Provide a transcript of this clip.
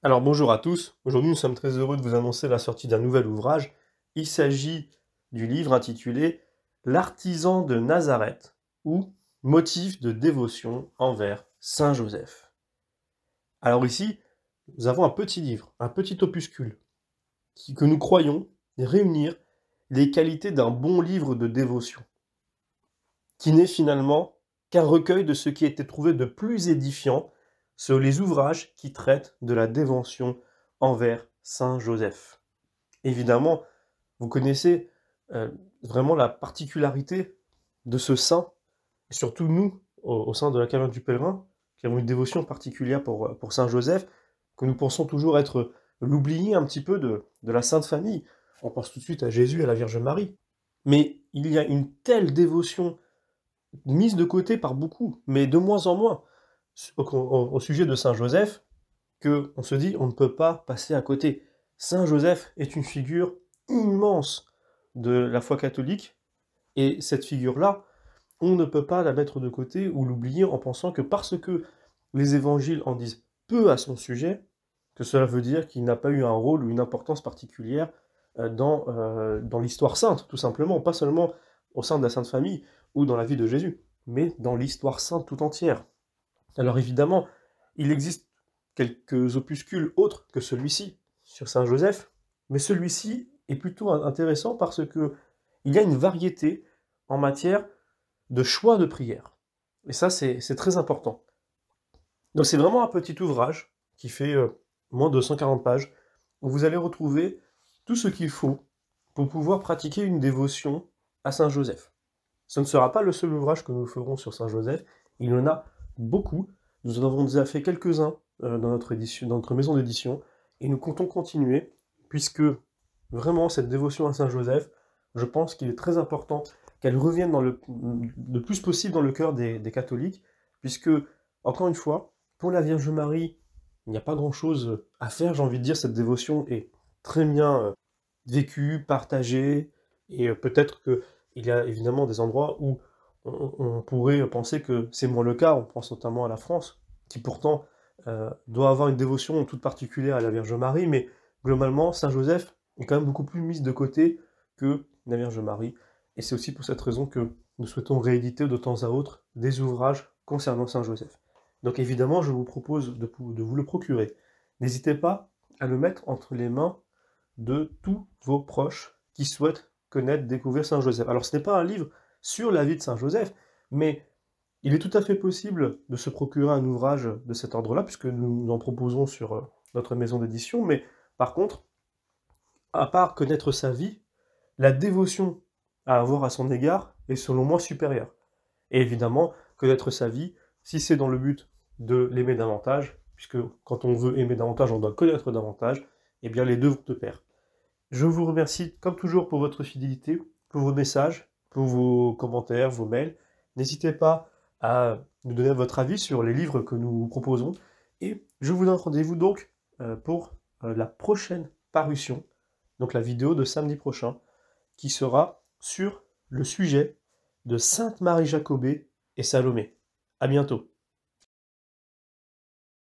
Alors bonjour à tous, aujourd'hui nous sommes très heureux de vous annoncer la sortie d'un nouvel ouvrage. Il s'agit du livre intitulé L'artisan de Nazareth ou Motif de dévotion envers Saint Joseph. Alors ici, nous avons un petit livre, un petit opuscule, que nous croyons réunir les qualités d'un bon livre de dévotion, qui n'est finalement qu'un recueil de ce qui a été trouvé de plus édifiant sur les ouvrages qui traitent de la dévotion envers Saint Joseph. Évidemment, vous connaissez vraiment la particularité de ce saint, et surtout nous, au sein de la caverne du pèlerin, qui avons une dévotion particulière pour Saint Joseph, que nous pensons toujours être l'oublié un petit peu de la Sainte Famille. On pense tout de suite à Jésus et à la Vierge Marie. Mais il y a une telle dévotion mise de côté par beaucoup, mais de moins en moins, au sujet de Saint Joseph, qu'on se dit on ne peut pas passer à côté. Saint Joseph est une figure immense de la foi catholique, et cette figure-là, on ne peut pas la mettre de côté ou l'oublier en pensant que parce que les évangiles en disent peu à son sujet, que cela veut dire qu'il n'a pas eu un rôle ou une importance particulière dans l'histoire sainte, tout simplement, pas seulement au sein de la Sainte Famille ou dans la vie de Jésus, mais dans l'histoire sainte tout entière. Alors évidemment, il existe quelques opuscules autres que celui-ci sur Saint Joseph, mais celui-ci est plutôt intéressant parce que il y a une variété en matière de choix de prière. Et ça, c'est très important. Donc c'est vraiment un petit ouvrage qui fait moins de 140 pages, où vous allez retrouver tout ce qu'il faut pour pouvoir pratiquer une dévotion à Saint Joseph. Ce ne sera pas le seul ouvrage que nous ferons sur Saint Joseph, il y en a beaucoup. Nous en avons déjà fait quelques-uns dans notre maison d'édition, et nous comptons continuer, puisque vraiment cette dévotion à Saint Joseph, je pense qu'il est très important qu'elle revienne le plus possible dans le cœur des catholiques, puisque, encore une fois, pour la Vierge Marie, il n'y a pas grand-chose à faire, j'ai envie de dire, cette dévotion est très bien vécue, partagée, et peut-être qu'il y a évidemment des endroits où on pourrait penser que c'est moins le cas, on pense notamment à la France, qui pourtant doit avoir une dévotion toute particulière à la Vierge Marie, mais globalement, Saint Joseph est quand même beaucoup plus mis de côté que la Vierge Marie, et c'est aussi pour cette raison que nous souhaitons rééditer de temps à autre des ouvrages concernant Saint Joseph. Donc évidemment, je vous propose de vous le procurer. N'hésitez pas à le mettre entre les mains de tous vos proches qui souhaitent connaître, découvrir Saint Joseph. Alors ce n'est pas un livre sur la vie de Saint Joseph, mais il est tout à fait possible de se procurer un ouvrage de cet ordre-là, puisque nous en proposons sur notre maison d'édition, mais par contre, à part connaître sa vie, la dévotion à avoir à son égard est selon moi supérieure. Et évidemment, connaître sa vie, si c'est dans le but de l'aimer davantage, puisque quand on veut aimer davantage, on doit connaître davantage, eh bien les deux vont de pair. Je vous remercie comme toujours pour votre fidélité, pour vos messages, pour vos commentaires, vos mails. N'hésitez pas à nous donner votre avis sur les livres que nous vous proposons. Et je vous donne rendez-vous donc pour la prochaine parution, donc la vidéo de samedi prochain, qui sera sur le sujet de Sainte Marie Jacobée et Salomé. À bientôt.